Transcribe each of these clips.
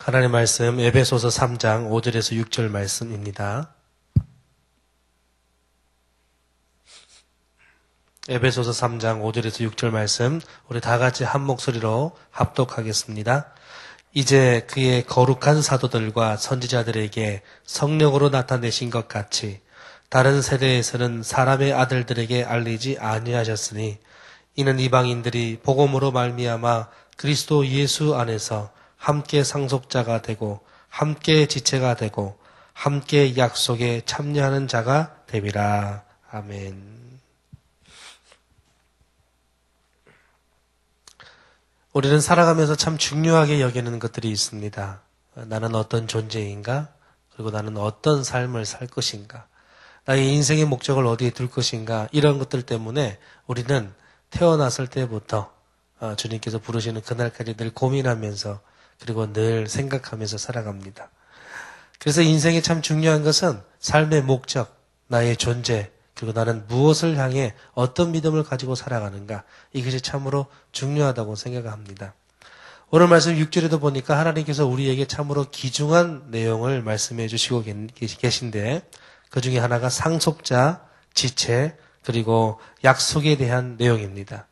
하나님 말씀 에베소서 3장 5절에서 6절 말씀입니다. 에베소서 3장 5절에서 6절 말씀 우리 다 같이 한 목소리로 합독하겠습니다. 이제 그의 거룩한 사도들과 선지자들에게 성령으로 나타내신 것 같이 다른 세대에서는 사람의 아들들에게 알리지 아니하셨으니 이는 이방인들이 복음으로 말미암아 그리스도 예수 안에서 함께 상속자가 되고 함께 지체가 되고 함께 약속에 참여하는 자가 됨이라. 아멘. 우리는 살아가면서 참 중요하게 여기는 것들이 있습니다. 나는 어떤 존재인가? 그리고 나는 어떤 삶을 살 것인가? 나의 인생의 목적을 어디에 둘 것인가? 이런 것들 때문에 우리는 태어났을 때부터 주님께서 부르시는 그날까지 늘 고민하면서 그리고 늘 생각하면서 살아갑니다. 그래서 인생에 참 중요한 것은 삶의 목적, 나의 존재, 그리고 나는 무엇을 향해 어떤 믿음을 가지고 살아가는가, 이것이 참으로 중요하다고 생각합니다. 오늘 말씀 6절에도 보니까 하나님께서 우리에게 참으로 귀중한 내용을 말씀해 주시고 계신데 그 중에 하나가 상속자, 지체, 그리고 약속에 대한 내용입니다.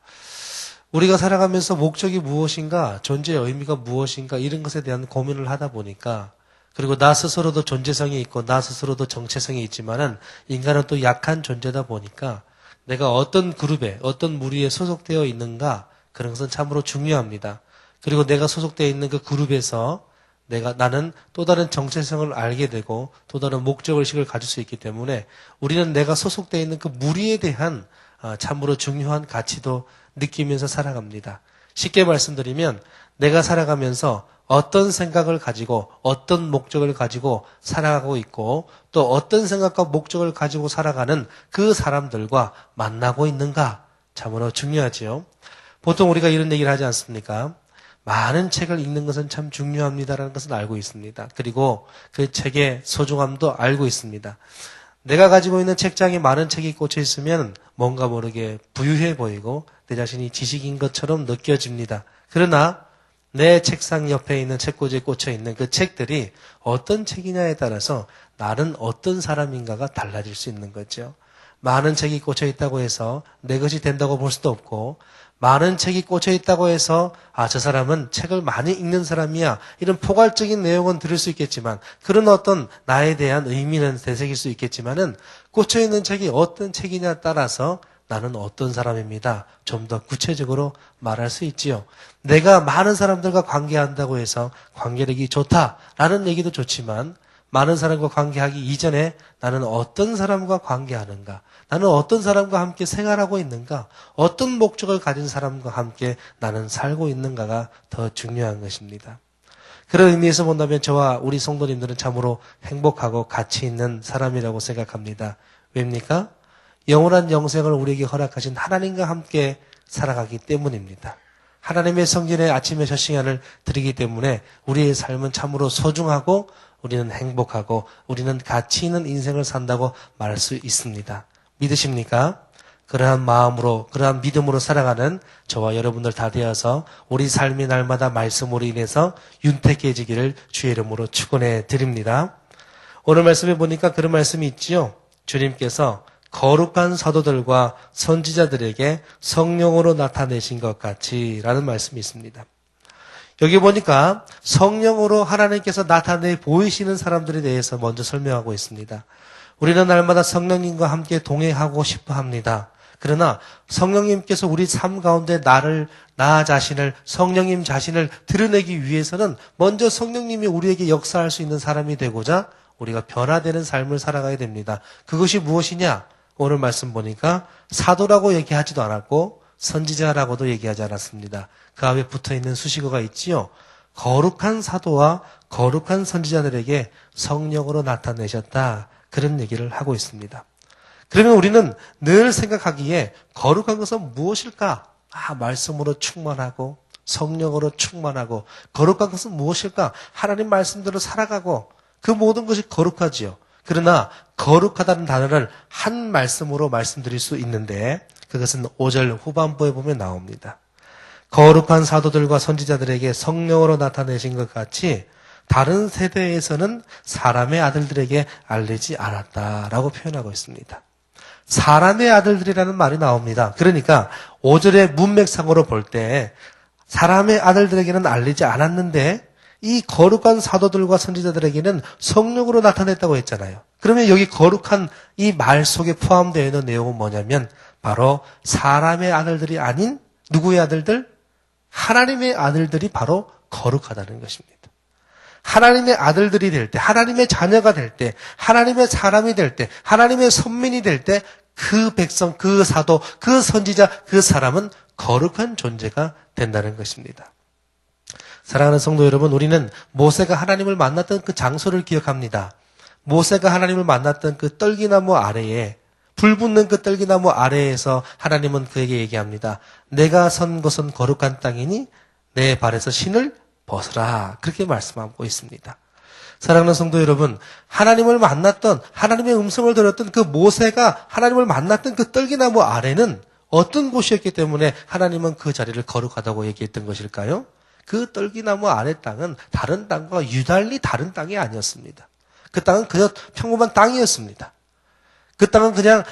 우리가 살아가면서 목적이 무엇인가, 존재의 의미가 무엇인가 이런 것에 대한 고민을 하다 보니까 그리고 나 스스로도 존재성이 있고 나 스스로도 정체성이 있지만은 인간은 또 약한 존재다 보니까 내가 어떤 그룹에 어떤 무리에 소속되어 있는가 그런 것은 참으로 중요합니다. 그리고 내가 소속되어 있는 그 그룹에서 나는 또 다른 정체성을 알게 되고 또 다른 목적의식을 가질 수 있기 때문에 우리는 내가 소속되어 있는 그 무리에 대한 참으로 중요한 가치도 느끼면서 살아갑니다. 쉽게 말씀드리면 내가 살아가면서 어떤 생각을 가지고 어떤 목적을 가지고 살아가고 있고 또 어떤 생각과 목적을 가지고 살아가는 그 사람들과 만나고 있는가 참으로 중요하지요. 보통 우리가 이런 얘기를 하지 않습니까? 많은 책을 읽는 것은 참 중요합니다라는 것은 알고 있습니다. 그리고 그 책의 소중함도 알고 있습니다. 내가 가지고 있는 책장에 많은 책이 꽂혀 있으면 뭔가 모르게 부유해 보이고 내 자신이 지식인 것처럼 느껴집니다. 그러나 내 책상 옆에 있는 책꽂이에 꽂혀 있는 그 책들이 어떤 책이냐에 따라서 나는 어떤 사람인가가 달라질 수 있는 거죠. 많은 책이 꽂혀 있다고 해서 내 것이 된다고 볼 수도 없고 많은 책이 꽂혀 있다고 해서 저 사람은 책을 많이 읽는 사람이야 이런 포괄적인 내용은 들을 수 있겠지만 그런 어떤 나에 대한 의미는 되새길 수 있겠지만은 꽂혀 있는 책이 어떤 책이냐에 따라서 나는 어떤 사람입니다. 좀 더 구체적으로 말할 수 있지요. 내가 많은 사람들과 관계한다고 해서 관계력이 좋다라는 얘기도 좋지만 많은 사람과 관계하기 이전에 나는 어떤 사람과 관계하는가, 나는 어떤 사람과 함께 생활하고 있는가, 어떤 목적을 가진 사람과 함께 나는 살고 있는가가 더 중요한 것입니다. 그런 의미에서 본다면 저와 우리 성도님들은 참으로 행복하고 가치 있는 사람이라고 생각합니다. 왜입니까? 영원한 영생을 우리에게 허락하신 하나님과 함께 살아가기 때문입니다. 하나님의 성전에 아침에 첫 시간을 드리기 때문에 우리의 삶은 참으로 소중하고 우리는 행복하고 우리는 가치 있는 인생을 산다고 말할 수 있습니다. 믿으십니까? 그러한 마음으로 그러한 믿음으로 살아가는 저와 여러분들 다 되어서 우리 삶의 날마다 말씀으로 인해서 윤택해지기를 주의 이름으로 축원해 드립니다. 오늘 말씀에 보니까 그런 말씀이 있지요. 주님께서 거룩한 사도들과 선지자들에게 성령으로 나타내신 것 같이 라는 말씀이 있습니다. 여기 보니까 성령으로 하나님께서 나타내 보이시는 사람들에 대해서 먼저 설명하고 있습니다. 우리는 날마다 성령님과 함께 동행하고 싶어 합니다. 그러나 성령님께서 우리 삶 가운데 나 자신을, 성령님 자신을 드러내기 위해서는 먼저 성령님이 우리에게 역사할 수 있는 사람이 되고자 우리가 변화되는 삶을 살아가야 됩니다. 그것이 무엇이냐? 오늘 말씀 보니까 사도라고 얘기하지도 않았고 선지자라고도 얘기하지 않았습니다. 그 앞에 붙어있는 수식어가 있지요. 거룩한 사도와 거룩한 선지자들에게 성령으로 나타내셨다. 그런 얘기를 하고 있습니다. 그러면 우리는 늘 생각하기에 거룩한 것은 무엇일까? 말씀으로 충만하고 성령으로 충만하고 거룩한 것은 무엇일까? 하나님 말씀대로 살아가고 그 모든 것이 거룩하지요. 그러나 거룩하다는 단어를 한 말씀으로 말씀드릴 수 있는데 그것은 5절 후반부에 보면 나옵니다. 거룩한 사도들과 선지자들에게 성령으로 나타내신 것 같이 다른 세대에서는 사람의 아들들에게 알리지 않았다라고 표현하고 있습니다. 사람의 아들들이라는 말이 나옵니다. 그러니까 5절의 문맥상으로 볼 때 사람의 아들들에게는 알리지 않았는데 이 거룩한 사도들과 선지자들에게는 성령으로 나타냈다고 했잖아요. 그러면 여기 거룩한 이 말 속에 포함되어 있는 내용은 뭐냐면 바로 사람의 아들들이 아닌 누구의 아들들? 하나님의 아들들이 바로 거룩하다는 것입니다. 하나님의 아들들이 될 때, 하나님의 자녀가 될 때, 하나님의 사람이 될 때, 하나님의 선민이 될 때 그 백성, 그 사도, 그 선지자, 그 사람은 거룩한 존재가 된다는 것입니다. 사랑하는 성도 여러분, 우리는 모세가 하나님을 만났던 그 장소를 기억합니다. 모세가 하나님을 만났던 그 떨기나무 아래에, 불 붙는 그 떨기나무 아래에서 하나님은 그에게 얘기합니다. 내가 선 곳은 거룩한 땅이니 내 발에서 신을 벗으라. 그렇게 말씀하고 있습니다. 사랑하는 성도 여러분, 하나님을 만났던, 하나님의 음성을 들었던 그 모세가 하나님을 만났던 그 떨기나무 아래는 어떤 곳이었기 때문에 하나님은 그 자리를 거룩하다고 얘기했던 것일까요? 그 떨기나무 아래 땅은 다른 땅과 유달리 다른 땅이 아니었습니다. 그 땅은 그저 평범한 땅이었습니다. 그 땅은 그냥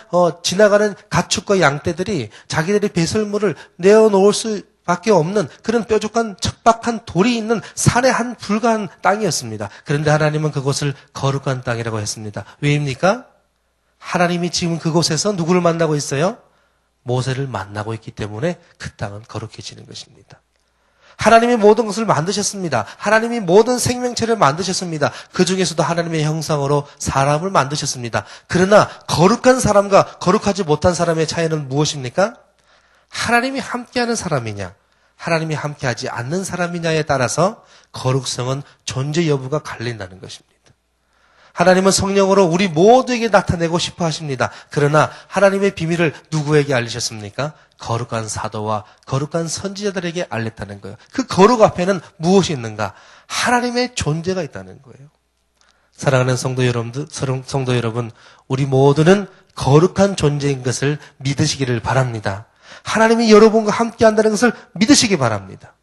지나가는 가축과 양떼들이 자기들의 배설물을 내어놓을 수밖에 없는 그런 뾰족한 척박한 돌이 있는 산의 한 불가한 땅이었습니다. 그런데 하나님은 그곳을 거룩한 땅이라고 했습니다. 왜입니까? 하나님이 지금 그곳에서 누구를 만나고 있어요? 모세를 만나고 있기 때문에 그 땅은 거룩해지는 것입니다. 하나님이 모든 것을 만드셨습니다. 하나님이 모든 생명체를 만드셨습니다. 그 중에서도 하나님의 형상으로 사람을 만드셨습니다. 그러나 거룩한 사람과 거룩하지 못한 사람의 차이는 무엇입니까? 하나님이 함께하는 사람이냐, 하나님이 함께하지 않는 사람이냐에 따라서 거룩성은 존재 여부가 갈린다는 것입니다. 하나님은 성령으로 우리 모두에게 나타내고 싶어 하십니다. 그러나 하나님의 비밀을 누구에게 알리셨습니까? 거룩한 사도와 거룩한 선지자들에게 알렸다는 거예요. 그 거룩 앞에는 무엇이 있는가? 하나님의 존재가 있다는 거예요. 사랑하는 성도 여러분, 우리 모두는 거룩한 존재인 것을 믿으시기를 바랍니다. 하나님이 여러분과 함께 한다는 것을 믿으시기 바랍니다.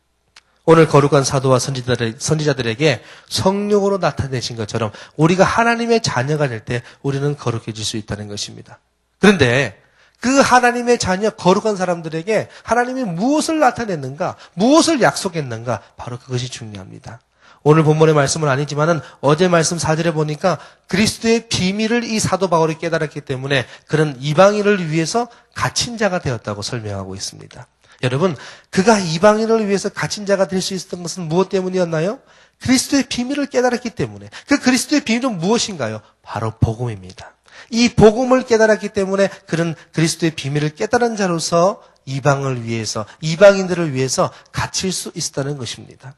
오늘 거룩한 사도와 선지자들에게 성령으로 나타내신 것처럼 우리가 하나님의 자녀가 될 때 우리는 거룩해질 수 있다는 것입니다. 그런데 그 하나님의 자녀 거룩한 사람들에게 하나님이 무엇을 나타냈는가, 무엇을 약속했는가, 바로 그것이 중요합니다. 오늘 본문의 말씀은 아니지만은 어제 말씀 4절에 보니까 그리스도의 비밀을 이 사도 바울이 깨달았기 때문에 그는 이방인을 위해서 갇힌 자가 되었다고 설명하고 있습니다. 여러분, 그가 이방인을 위해서 갇힌 자가 될 수 있었던 것은 무엇 때문이었나요? 그리스도의 비밀을 깨달았기 때문에. 그 그리스도의 비밀은 무엇인가요? 바로 복음입니다. 이 복음을 깨달았기 때문에 그는 그리스도의 비밀을 깨달은 자로서 이방을 위해서, 이방인들을 위해서 갇힐 수 있었다는 것입니다.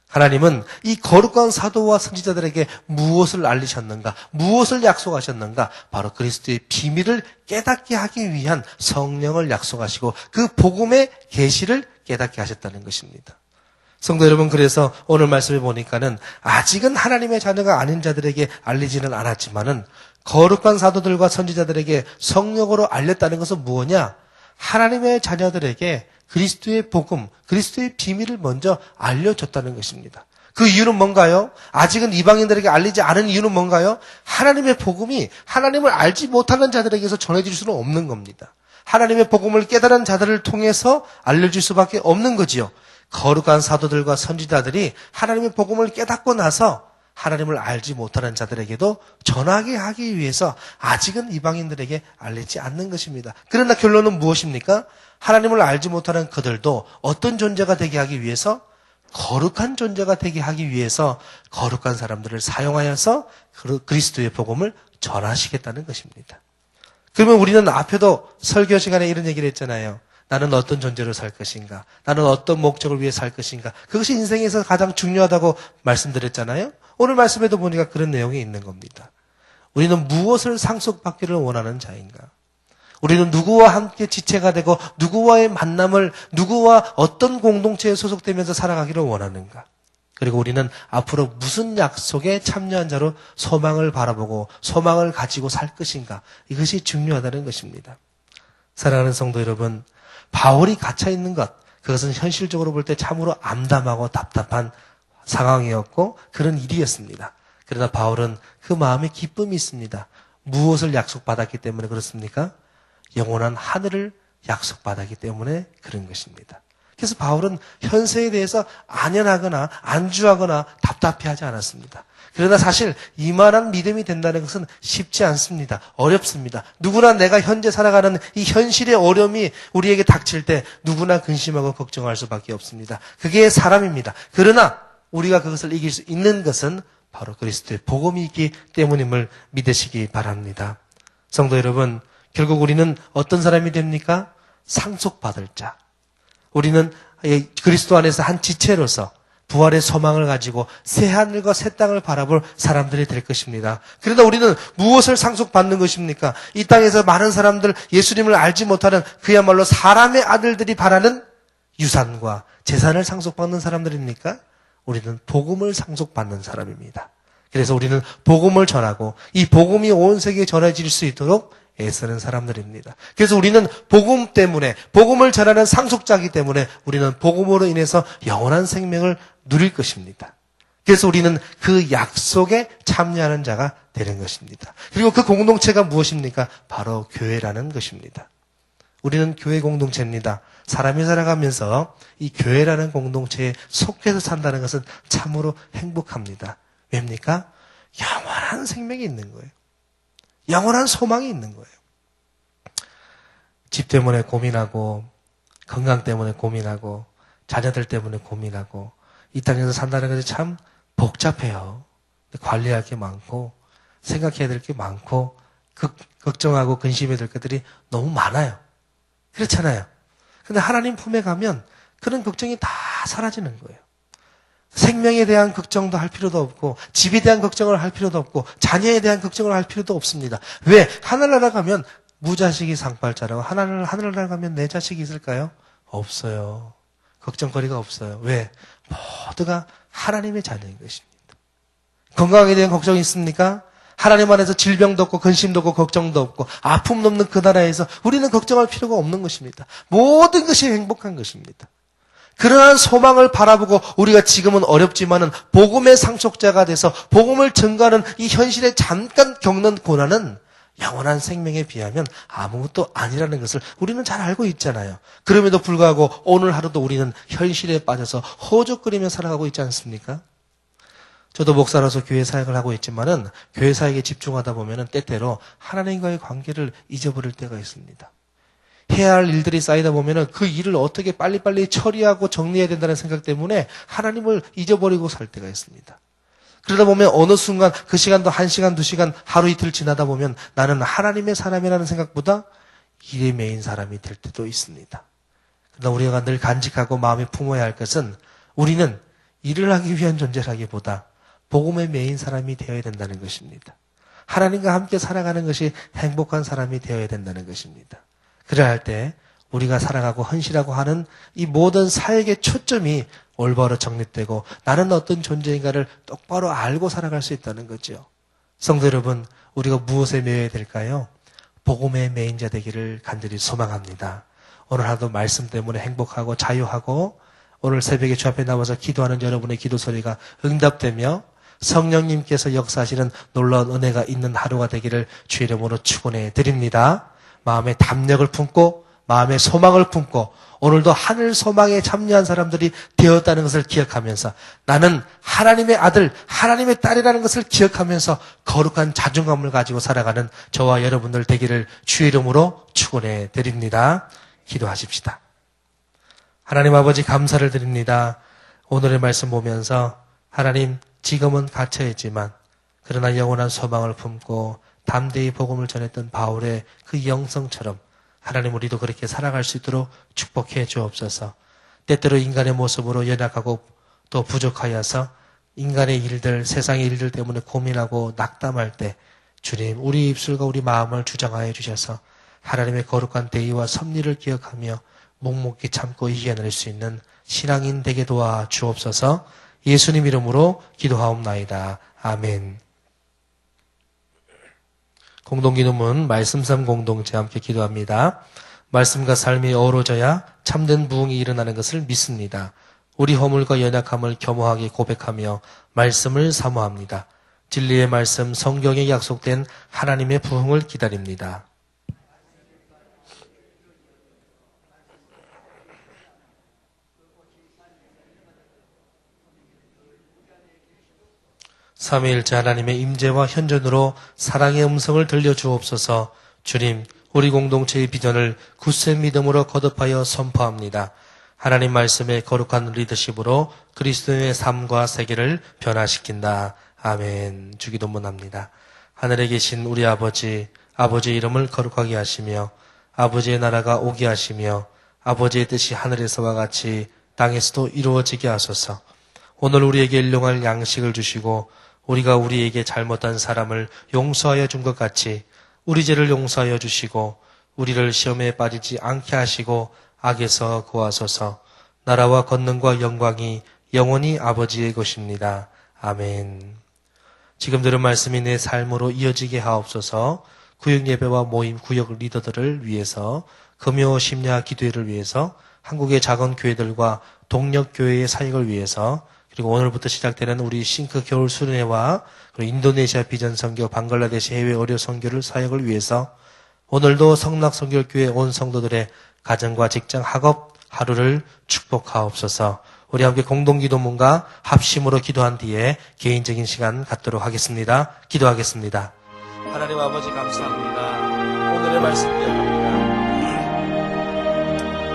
하나님은 이 거룩한 사도와 선지자들에게 무엇을 알리셨는가, 무엇을 약속하셨는가, 바로 그리스도의 비밀을 깨닫게 하기 위한 성령을 약속하시고 그 복음의 계시를 깨닫게 하셨다는 것입니다. 성도 여러분, 그래서 오늘 말씀을 보니까는 아직은 하나님의 자녀가 아닌 자들에게 알리지는 않았지만은 거룩한 사도들과 선지자들에게 성령으로 알렸다는 것은 무엇이냐? 하나님의 자녀들에게 그리스도의 복음, 그리스도의 비밀을 먼저 알려줬다는 것입니다. 그 이유는 뭔가요? 아직은 이방인들에게 알리지 않은 이유는 뭔가요? 하나님의 복음이 하나님을 알지 못하는 자들에게서 전해질 수는 없는 겁니다. 하나님의 복음을 깨달은 자들을 통해서 알려줄 수밖에 없는 거지요. 거룩한 사도들과 선지자들이 하나님의 복음을 깨닫고 나서 하나님을 알지 못하는 자들에게도 전하게 하기 위해서 아직은 이방인들에게 알리지 않는 것입니다. 그러나 결론은 무엇입니까? 하나님을 알지 못하는 그들도 어떤 존재가 되게 하기 위해서? 거룩한 존재가 되게 하기 위해서 거룩한 사람들을 사용하여서 그리스도의 복음을 전하시겠다는 것입니다. 그러면 우리는 앞에도 설교 시간에 이런 얘기를 했잖아요. 나는 어떤 존재로 살 것인가? 나는 어떤 목적을 위해 살 것인가? 그것이 인생에서 가장 중요하다고 말씀드렸잖아요. 오늘 말씀에도 보니까 그런 내용이 있는 겁니다. 우리는 무엇을 상속받기를 원하는 자인가? 우리는 누구와 함께 지체가 되고 누구와의 만남을, 누구와 어떤 공동체에 소속되면서 살아가기를 원하는가? 그리고 우리는 앞으로 무슨 약속에 참여한 자로 소망을 바라보고 소망을 가지고 살 것인가? 이것이 중요하다는 것입니다. 사랑하는 성도 여러분, 바울이 갇혀 있는 것, 그것은 현실적으로 볼 때 참으로 암담하고 답답한 상황이었고 그런 일이었습니다. 그러나 바울은 그 마음에 기쁨이 있습니다. 무엇을 약속받았기 때문에 그렇습니까? 영원한 하늘을 약속받았기 때문에 그런 것입니다. 그래서 바울은 현세에 대해서 안연하거나 안주하거나 답답해하지 않았습니다. 그러나 사실 이만한 믿음이 된다는 것은 쉽지 않습니다. 어렵습니다. 누구나 내가 현재 살아가는 이 현실의 어려움이 우리에게 닥칠 때 누구나 근심하고 걱정할 수밖에 없습니다. 그게 사람입니다. 그러나 우리가 그것을 이길 수 있는 것은 바로 그리스도의 복음이 있기 때문임을 믿으시기 바랍니다. 성도 여러분, 결국 우리는 어떤 사람이 됩니까? 상속받을 자. 우리는 그리스도 안에서 한 지체로서 부활의 소망을 가지고 새 하늘과 새 땅을 바라볼 사람들이 될 것입니다. 그러나 우리는 무엇을 상속받는 것입니까? 이 땅에서 많은 사람들 예수님을 알지 못하는 그야말로 사람의 아들들이 바라는 유산과 재산을 상속받는 사람들입니까? 우리는 복음을 상속받는 사람입니다. 그래서 우리는 복음을 전하고 이 복음이 온 세계에 전해질 수 있도록 애쓰는 사람들입니다. 그래서 우리는 복음 때문에, 복음을 전하는 상속자이기 때문에 우리는 복음으로 인해서 영원한 생명을 누릴 것입니다. 그래서 우리는 그 약속에 참여하는 자가 되는 것입니다. 그리고 그 공동체가 무엇입니까? 바로 교회라는 것입니다. 우리는 교회 공동체입니다. 사람이 살아가면서 이 교회라는 공동체에 속해서 산다는 것은 참으로 행복합니다. 왜입니까? 영원한 생명이 있는 거예요. 영원한 소망이 있는 거예요. 집 때문에 고민하고, 건강 때문에 고민하고, 자녀들 때문에 고민하고, 이 땅에서 산다는 것이 참 복잡해요. 관리할 게 많고, 생각해야 될 게 많고, 걱정하고 근심해야 될 것들이 너무 많아요. 그렇잖아요. 근데 하나님 품에 가면 그런 걱정이 다 사라지는 거예요. 생명에 대한 걱정도 할 필요도 없고, 집에 대한 걱정을 할 필요도 없고, 자녀에 대한 걱정을 할 필요도 없습니다. 왜? 하늘나라 가면 무자식이 상팔자라고. 하늘나라 가면 내 자식이 있을까요? 없어요. 걱정거리가 없어요. 왜? 모두가 하나님의 자녀인 것입니다. 건강에 대한 걱정이 있습니까? 하나님 안에서 질병도 없고 근심도 없고 걱정도 없고 아픔도 없는 그 나라에서 우리는 걱정할 필요가 없는 것입니다. 모든 것이 행복한 것입니다. 그러한 소망을 바라보고 우리가 지금은 어렵지만은 복음의 상속자가 돼서 복음을 전가하는 이 현실에 잠깐 겪는 고난은 영원한 생명에 비하면 아무것도 아니라는 것을 우리는 잘 알고 있잖아요. 그럼에도 불구하고 오늘 하루도 우리는 현실에 빠져서 허죽거리며 살아가고 있지 않습니까? 저도 목사로서 교회 사역을 하고 있지만은 교회 사역에 집중하다 보면은 때때로 하나님과의 관계를 잊어버릴 때가 있습니다. 해야 할 일들이 쌓이다 보면은 그 일을 어떻게 빨리빨리 처리하고 정리해야 된다는 생각 때문에 하나님을 잊어버리고 살 때가 있습니다. 그러다 보면 어느 순간 그 시간도 1시간, 2시간, 하루 이틀 지나다 보면 나는 하나님의 사람이라는 생각보다 일에 매인 사람이 될 때도 있습니다. 그러나 우리가 늘 간직하고 마음에 품어야 할 것은 우리는 일을 하기 위한 존재라기보다 복음에 매인 사람이 되어야 된다는 것입니다. 하나님과 함께 살아가는 것이 행복한 사람이 되어야 된다는 것입니다. 그래야 할 때 우리가 살아가고 헌신하고 하는 이 모든 사역의 초점이 올바로 정립되고 나는 어떤 존재인가를 똑바로 알고 살아갈 수 있다는 거죠. 성도 여러분, 우리가 무엇에 매여야 될까요? 복음에 매인 자 되기를 간절히 소망합니다. 오늘 하루도 말씀 때문에 행복하고 자유하고 오늘 새벽에 주 앞에 나와서 기도하는 여러분의 기도 소리가 응답되며 성령님께서 역사하시는 놀라운 은혜가 있는 하루가 되기를 주의 이름으로 축원해 드립니다. 마음의 담력을 품고 마음의 소망을 품고 오늘도 하늘 소망에 참여한 사람들이 되었다는 것을 기억하면서 나는 하나님의 아들, 하나님의 딸이라는 것을 기억하면서 거룩한 자존감을 가지고 살아가는 저와 여러분들 되기를 주의 이름으로 축원해 드립니다. 기도하십시다. 하나님 아버지 감사를 드립니다. 오늘의 말씀 보면서 하나님 지금은 갇혀있지만 그러나 영원한 소망을 품고 담대히 복음을 전했던 바울의 그 영성처럼 하나님 우리도 그렇게 살아갈 수 있도록 축복해 주옵소서. 때때로 인간의 모습으로 연약하고 또 부족하여서 인간의 일들, 세상의 일들 때문에 고민하고 낙담할 때 주님 우리 입술과 우리 마음을 주장하여 주셔서 하나님의 거룩한 대의와 섭리를 기억하며 묵묵히 참고 이겨낼 수 있는 신앙인 되게 도와 주옵소서. 예수님 이름으로 기도하옵나이다. 아멘. 공동기도문 말씀삼 공동체 함께 기도합니다. 말씀과 삶이 어우러져야 참된 부흥이 일어나는 것을 믿습니다. 우리 허물과 연약함을 겸허하게 고백하며 말씀을 사모합니다. 진리의 말씀, 성경에 약속된 하나님의 부흥을 기다립니다. 삼위일체 하나님의 임재와 현존으로 사랑의 음성을 들려주옵소서. 주님, 우리 공동체의 비전을 굳세 믿음으로 거듭하여 선포합니다. 하나님 말씀의 거룩한 리더십으로 그리스도의 삶과 세계를 변화시킨다. 아멘. 주기도문합니다. 하늘에 계신 우리 아버지, 아버지의 이름을 거룩하게 하시며 아버지의 나라가 오게 하시며 아버지의 뜻이 하늘에서와 같이 땅에서도 이루어지게 하소서. 오늘 우리에게 일용할 양식을 주시고 우리가 우리에게 잘못한 사람을 용서하여 준 것 같이 우리 죄를 용서하여 주시고 우리를 시험에 빠지지 않게 하시고 악에서 구하소서. 나라와 권능과 영광이 영원히 아버지의 것입니다. 아멘. 지금 들은 말씀이 내 삶으로 이어지게 하옵소서. 구역예배와 모임 구역 리더들을 위해서, 금요 심야 기도회를 위해서, 한국의 작은 교회들과 동력교회의 사역을 위해서, 그리고 오늘부터 시작되는 우리 싱크 겨울 수련회와 그리고 인도네시아 비전 선교, 방글라데시 해외 어려 선교를 사역을 위해서 오늘도 성락선교교회 온 성도들의 가정과 직장, 학업 하루를 축복하옵소서. 우리 함께 공동기도문과 합심으로 기도한 뒤에 개인적인 시간 갖도록 하겠습니다. 기도하겠습니다. 하나님 아버지 감사합니다. 오늘의 말씀 기억합니다.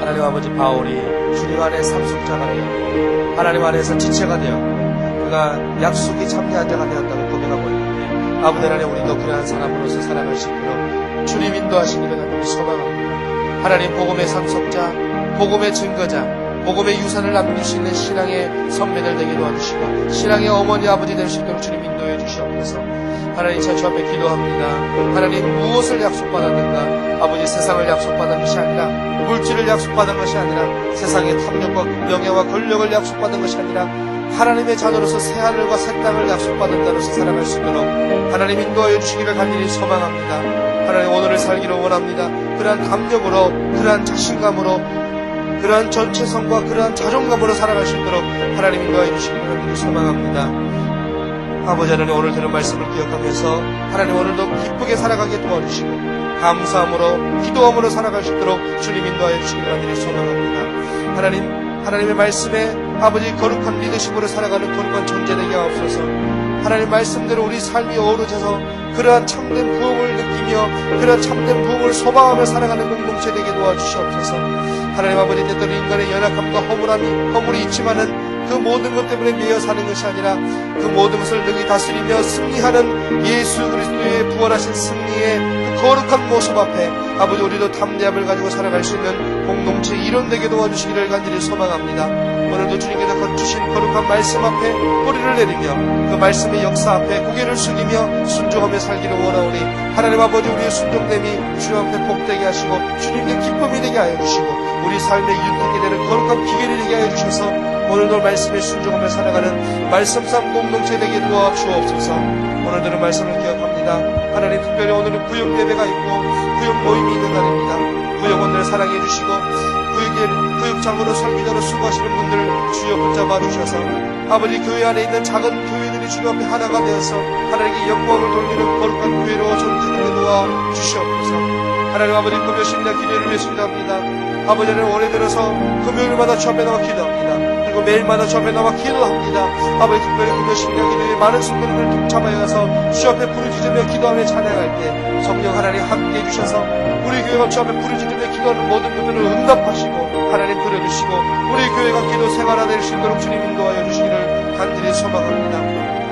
하나님 아버지 바울이 주님 안에 삼속자가 되었고 하나님 안에서 지체가 되었고 그가 약속이 참여한 자가 되었다고 고백하고 있는데 아버지 하나님 우리도 그러한 사람으로서 살아갈 수 있도록 주님 인도하시기를 하나님 소망합니다. 하나님 복음의 삼속자, 복음의 증거자, 복음의 유산을 남기시는 신앙의 선배들 되게 도와주시고 신앙의 어머니 아버지 될 수 있도록 주님 인도해 주시옵소서. 하나님 저 앞에 기도합니다. 하나님 무엇을 약속받았는가? 아버지 세상을 약속받은 것이 아니라 물질을 약속받은 것이 아니라 세상의 탐욕과 명예와 권력을 약속받은 것이 아니라 하나님의 자녀로서 새하늘과 새 땅을 약속받은 자로서 살아갈 수 있도록 하나님 인도하여 주시기를 간절히 소망합니다. 하나님 오늘을 살기를 원합니다. 그러한 감격으로 그러한 자신감으로 그러한 전체성과 그러한 자존감으로 살아갈 수 있도록 하나님 인도하여 주시기를 간절히 소망합니다. 아버지 하나님 오늘 들은 말씀을 기억하면서 하나님 오늘도 기쁘게 살아가게 도와주시고 감사함으로 기도함으로 살아갈 수 있도록 주님 인도하여 주시기를 간절히 소망합니다. 하나님의 말씀에 아버지 거룩한 리더십으로 살아가는 거룩한 존재 되게 하옵소서. 하나님 말씀대로 우리 삶이 어우러져서 그러한 참된 부흥을 느끼며 그러한 참된 부흥을 소망하며 살아가는 공동체 되게 도와주시옵소서. 하나님 아버지 때때로 인간의 연약함과 허물이 있지만은 그 모든 것 때문에 매여 사는 것이 아니라 그 모든 것을 능히 다스리며 승리하는 예수 그리스도의 부활하신 승리의 그 거룩한 모습 앞에 아버지 우리도 담대함을 가지고 살아갈 수 있는 공동체 일원되게 도와주시기를 간절히 소망합니다. 오늘도 주님께서 거주신 거룩한 말씀 앞에 뿌리를 내리며 그 말씀의 역사 앞에 고개를 숙이며 순종하며 살기를 원하오니 하나님 아버지 우리의 순종됨이 주님 앞에 복되게 하시고 주님께 기쁨이 되게 하여 주시고 우리 삶의 유익하게 되는 거룩한 비결이 되게 하여 주셔서 오늘도 말씀에 순종하며 살아가는 말씀삼 공동체 되게 도와주옵소서. 오늘 들은 말씀을 기억합니다. 하나님 특별히 오늘은 구역 예배가 있고 구역 모임이 있는 날입니다. 구역원들 사랑해 주시고 구역장으로 설교자로 수고하시는 분들 주여 붙잡아 주셔서 아버지 교회 안에 있는 작은 교회들이 주님 앞에 하나가 되어서 하나님께 영광을 돌리는 거룩한 교회로 전진하게 도와 주시옵소서. 하나님 아버지 금요 심야 기도를 위해 기도합니다. 아버지 하나님 올해 들어서 금요일마다 주 앞에 나와 기도합니다. 그리고 매일마다 주 앞에 나와 기도합니다. 아버지 특별히 금요 심야 기도에 많은 성도님을 동참하여서 주 앞에 부르짖으며 기도하며 찬양할 때 성령 하나님 함께 해주셔서 우리 교회가 주 앞에 부르짖으며 기도하는 모든 분들을 응답하시고 하나님 들어주시고 우리 교회가 기도 생활화될 수 있도록 주님 인도하여 주시기를 간절히 소망합니다.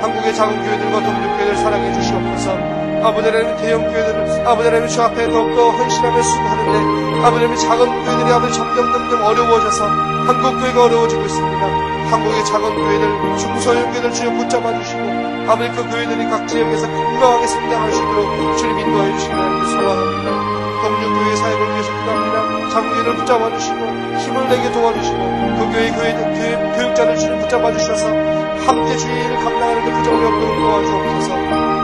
한국의 작은 교회들과 동력교회들 사랑해 주시옵소서. 아버지 하나님 대형 교회들을 아버지 하나님 주 앞에 더욱더 헌신하며 수고하는데 아버지 하나님 작은 교회들이 아버지 점점 어려워져서 한국 교회가 어려워지고 있습니다. 한국의 작은 교회들 중소형 교회들 주여 붙잡아 주시고 아버지 그 교회들이 각 지역에서 건강하게 성장할 수 있도록 주님 인도하여 주시기를 소망합니다. 동력교회 사역을 위해서 기도합니다. 작은 교회를 붙잡아 주시고 힘을 내게 도와주시고 그 교회 교육자들 주님 붙잡아 주셔서 함께 주의 일을 감당하는 데 부족함이 없도록 도와주옵소서.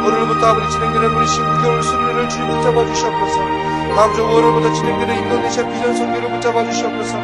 오늘부터 아버지 진행되는 우리 신구교회 수련회를 주님 붙잡아 주시옵소서. 다음 주 월요일부터 진행되는 인도네시아 비전 선교를 붙잡아 주시옵소서.